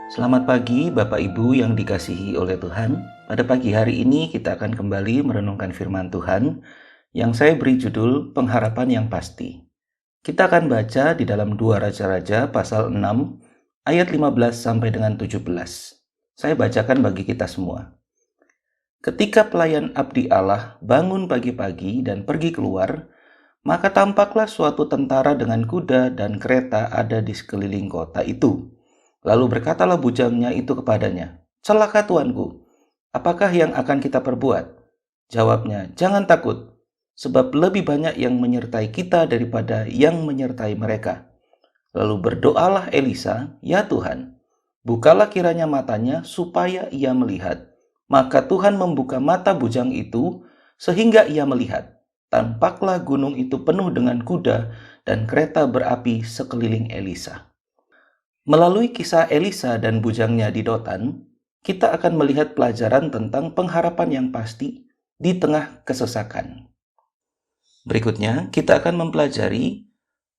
Selamat pagi Bapak Ibu yang dikasihi oleh Tuhan. Pada pagi hari ini kita akan kembali merenungkan firman Tuhan yang saya beri judul Pengharapan yang Pasti. Kita akan baca di dalam 2 Raja-Raja pasal 6 ayat 15 sampai dengan 17. Saya bacakan bagi kita semua. Ketika pelayan abdi Allah bangun pagi-pagi dan pergi keluar, maka tampaklah suatu tentara dengan kuda dan kereta ada di sekeliling kota itu. Lalu berkatalah bujangnya itu kepadanya, "Celaka tuanku, apakah yang akan kita perbuat?" Jawabnya, "Jangan takut, sebab lebih banyak yang menyertai kita daripada yang menyertai mereka." Lalu berdoalah Elisa, "Ya Tuhan, bukalah kiranya matanya supaya ia melihat." Maka Tuhan membuka mata bujang itu sehingga ia melihat. Tampaklah gunung itu penuh dengan kuda dan kereta berapi sekeliling Elisa. Melalui kisah Elisa dan bujangnya di Dotan, kita akan melihat pelajaran tentang pengharapan yang pasti di tengah kesesakan. Berikutnya, kita akan mempelajari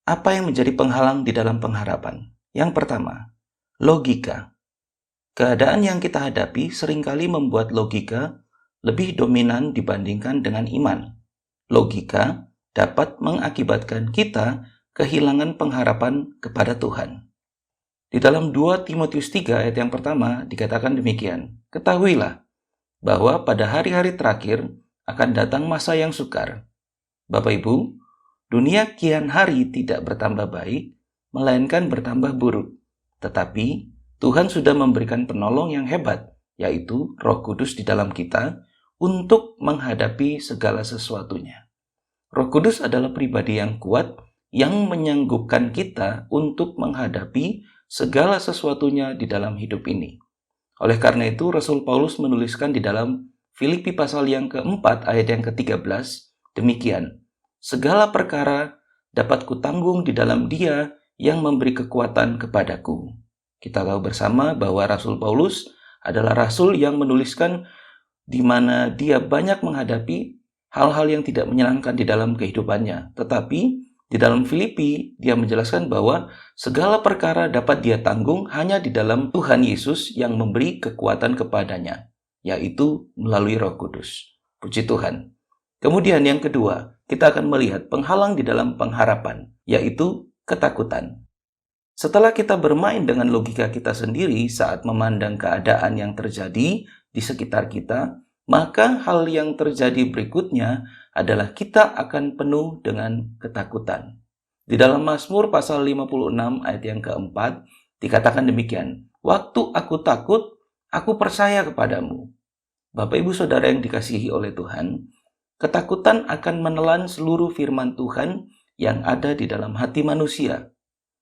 apa yang menjadi penghalang di dalam pengharapan. Yang pertama, logika. Keadaan yang kita hadapi seringkali membuat logika lebih dominan dibandingkan dengan iman. Logika dapat mengakibatkan kita kehilangan pengharapan kepada Tuhan. Di dalam 2 Timotius 3 ayat yang pertama dikatakan demikian, "Ketahuilah bahwa pada hari-hari terakhir akan datang masa yang sukar." Bapak Ibu, dunia kian hari tidak bertambah baik, melainkan bertambah buruk. Tetapi Tuhan sudah memberikan penolong yang hebat, yaitu Roh Kudus di dalam kita untuk menghadapi segala sesuatunya. Roh Kudus adalah pribadi yang kuat yang menyanggupkan kita untuk menghadapi segala sesuatunya di dalam hidup ini. Oleh karena itu, Rasul Paulus menuliskan di dalam Filipi pasal yang keempat ayat yang ke-13, demikian, "Segala perkara dapat kutanggung di dalam Dia yang memberi kekuatan kepadaku." Kita tahu bersama bahwa Rasul Paulus adalah rasul yang menuliskan di mana dia banyak menghadapi hal-hal yang tidak menyenangkan di dalam kehidupannya. Tetapi di dalam Filipi, dia menjelaskan bahwa segala perkara dapat dia tanggung hanya di dalam Tuhan Yesus yang memberi kekuatan kepadanya, yaitu melalui Roh Kudus. Puji Tuhan. Kemudian yang kedua, kita akan melihat penghalang di dalam pengharapan, yaitu ketakutan. Setelah kita bermain dengan logika kita sendiri saat memandang keadaan yang terjadi di sekitar kita, maka hal yang terjadi berikutnya adalah kita akan penuh dengan ketakutan. Di dalam Mazmur pasal 56 ayat yang keempat dikatakan demikian, "Waktu aku takut, aku percaya kepadamu." Bapak Ibu Saudara yang dikasihi oleh Tuhan, ketakutan akan menelan seluruh firman Tuhan yang ada di dalam hati manusia.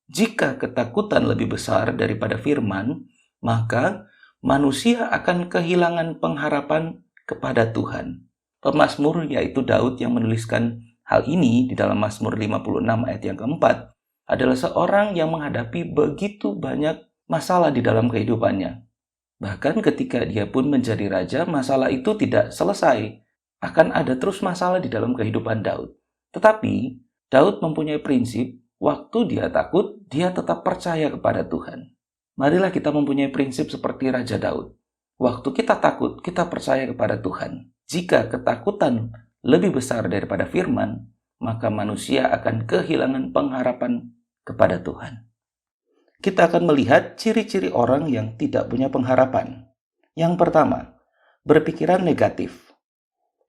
Jika ketakutan lebih besar daripada firman, maka manusia akan kehilangan pengharapan kepada Tuhan. Pemazmur yaitu Daud yang menuliskan hal ini di dalam Mazmur 56 ayat yang keempat adalah seorang yang menghadapi begitu banyak masalah di dalam kehidupannya. Bahkan ketika dia pun menjadi raja, masalah itu tidak selesai. Akan ada terus masalah di dalam kehidupan Daud. Tetapi Daud mempunyai prinsip, waktu dia takut, dia tetap percaya kepada Tuhan. Marilah kita mempunyai prinsip seperti Raja Daud. Waktu kita takut, kita percaya kepada Tuhan. Jika ketakutan lebih besar daripada firman, maka manusia akan kehilangan pengharapan kepada Tuhan. Kita akan melihat ciri-ciri orang yang tidak punya pengharapan. Yang pertama, berpikiran negatif.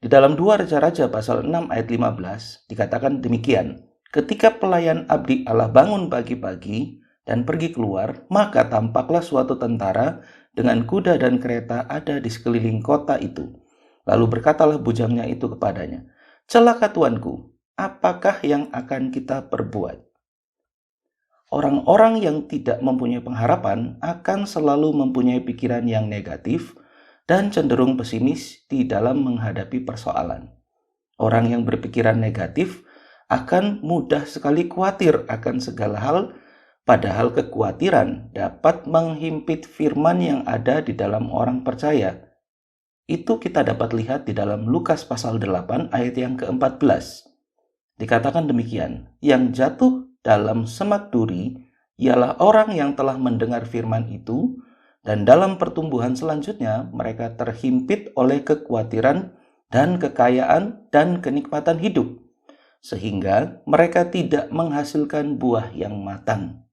Di dalam 2 Raja-Raja pasal 6 ayat 15 dikatakan demikian, "Ketika pelayan abdi Allah bangun pagi-pagi dan pergi keluar, maka tampaklah suatu tentara dengan kuda dan kereta ada di sekeliling kota itu. Lalu berkatalah bujangnya itu kepadanya, 'Celaka tuanku, apakah yang akan kita perbuat?'" Orang-orang yang tidak mempunyai pengharapan akan selalu mempunyai pikiran yang negatif dan cenderung pesimis di dalam menghadapi persoalan. Orang yang berpikiran negatif akan mudah sekali khawatir akan segala hal, padahal kekhawatiran dapat menghimpit firman yang ada di dalam orang percaya. Itu kita dapat lihat di dalam Lukas pasal 8 ayat yang ke-14. Dikatakan demikian, yang jatuh dalam semak duri ialah orang yang telah mendengar firman itu, dan dalam pertumbuhan selanjutnya mereka terhimpit oleh kekhawatiran dan kekayaan dan kenikmatan hidup, sehingga mereka tidak menghasilkan buah yang matang.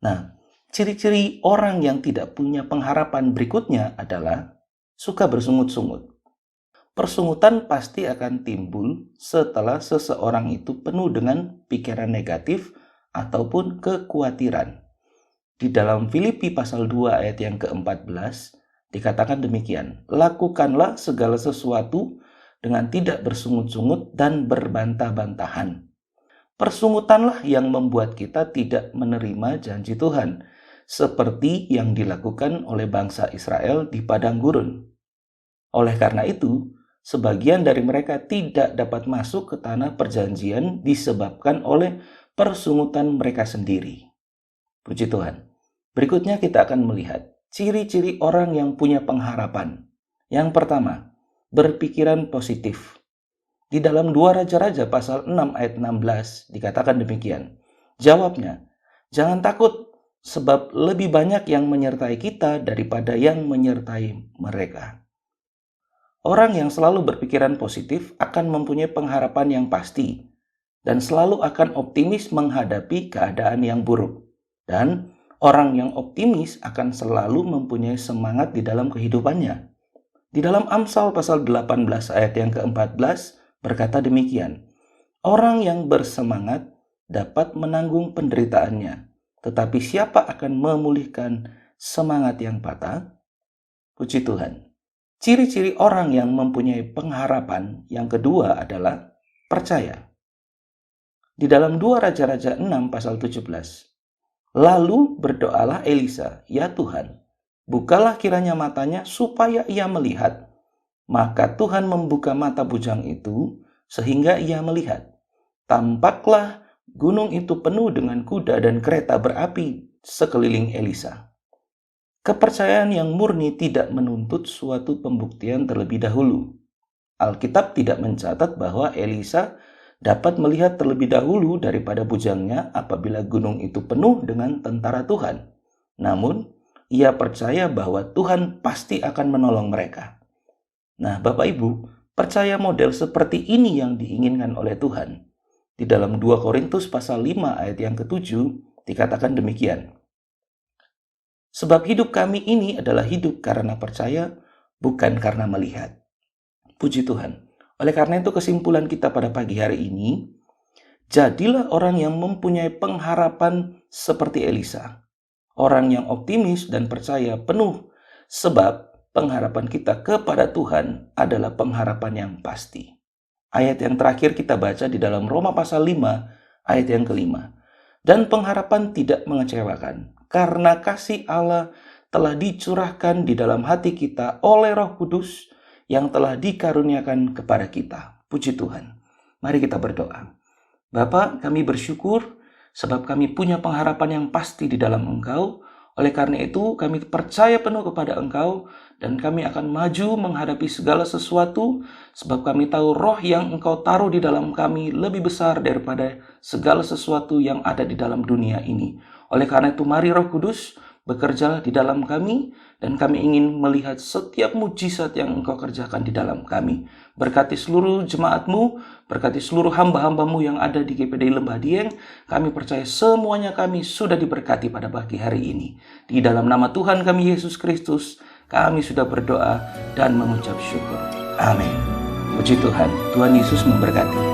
Nah, ciri-ciri orang yang tidak punya pengharapan berikutnya adalah suka bersungut-sungut. Persungutan pasti akan timbul setelah seseorang itu penuh dengan pikiran negatif ataupun kekhawatiran. Di dalam Filipi pasal 2 ayat yang ke-14 dikatakan demikian, lakukanlah segala sesuatu dengan tidak bersungut-sungut dan berbantah-bantahan. Persungutanlah yang membuat kita tidak menerima janji Tuhan, seperti yang dilakukan oleh bangsa Israel di padang gurun. Oleh karena itu, sebagian dari mereka tidak dapat masuk ke tanah perjanjian disebabkan oleh persungutan mereka sendiri. Puji Tuhan. Berikutnya kita akan melihat ciri-ciri orang yang punya pengharapan. Yang pertama, berpikiran positif. Di dalam 2 Raja-Raja pasal 6 ayat 16 dikatakan demikian. Jawabnya, jangan takut, sebab lebih banyak yang menyertai kita daripada yang menyertai mereka. Orang yang selalu berpikiran positif akan mempunyai pengharapan yang pasti dan selalu akan optimis menghadapi keadaan yang buruk. Dan orang yang optimis akan selalu mempunyai semangat di dalam kehidupannya. Di dalam Amsal pasal 18 ayat yang ke-14 berkata demikian, orang yang bersemangat dapat menanggung penderitaannya, tetapi siapa akan memulihkan semangat yang patah? Puji Tuhan. Ciri-ciri orang yang mempunyai pengharapan yang kedua adalah percaya. Di dalam 2 Raja-Raja 6 pasal 17, lalu berdoalah Elisa, ya Tuhan, bukalah kiranya matanya supaya ia melihat. Maka Tuhan membuka mata bujang itu sehingga ia melihat. Tampaklah gunung itu penuh dengan kuda dan kereta berapi sekeliling Elisa. Kepercayaan yang murni tidak menuntut suatu pembuktian terlebih dahulu. Alkitab tidak mencatat bahwa Elisa dapat melihat terlebih dahulu daripada bujangnya apabila gunung itu penuh dengan tentara Tuhan. Namun, ia percaya bahwa Tuhan pasti akan menolong mereka. Nah, Bapak Ibu, percaya model seperti ini yang diinginkan oleh Tuhan. Di dalam 2 Korintus pasal 5 ayat yang ke-7 dikatakan demikian. Sebab hidup kami ini adalah hidup karena percaya, bukan karena melihat. Puji Tuhan. Oleh karena itu kesimpulan kita pada pagi hari ini, jadilah orang yang mempunyai pengharapan seperti Elisa. Orang yang optimis dan percaya penuh, sebab pengharapan kita kepada Tuhan adalah pengharapan yang pasti. Ayat yang terakhir kita baca di dalam Roma pasal 5, ayat yang ke-5. Dan pengharapan tidak mengecewakan, karena kasih Allah telah dicurahkan di dalam hati kita oleh Roh Kudus yang telah dikaruniakan kepada kita. Puji Tuhan. Mari kita berdoa. Bapa, kami bersyukur sebab kami punya pengharapan yang pasti di dalam Engkau. Oleh karena itu, kami percaya penuh kepada Engkau dan kami akan maju menghadapi segala sesuatu sebab kami tahu roh yang Engkau taruh di dalam kami lebih besar daripada segala sesuatu yang ada di dalam dunia ini. Oleh karena itu, mari Roh Kudus bekerja di dalam kami dan kami ingin melihat setiap mujizat yang Engkau kerjakan di dalam kami. Berkati seluruh jemaat-Mu, berkati seluruh hamba-hamba-Mu yang ada di GPD Lembah Dieng. Kami percaya semuanya kami sudah diberkati pada pagi hari ini. Di dalam nama Tuhan kami Yesus Kristus, kami sudah berdoa dan mengucap syukur. Amin. Puji Tuhan, Tuhan Yesus memberkati.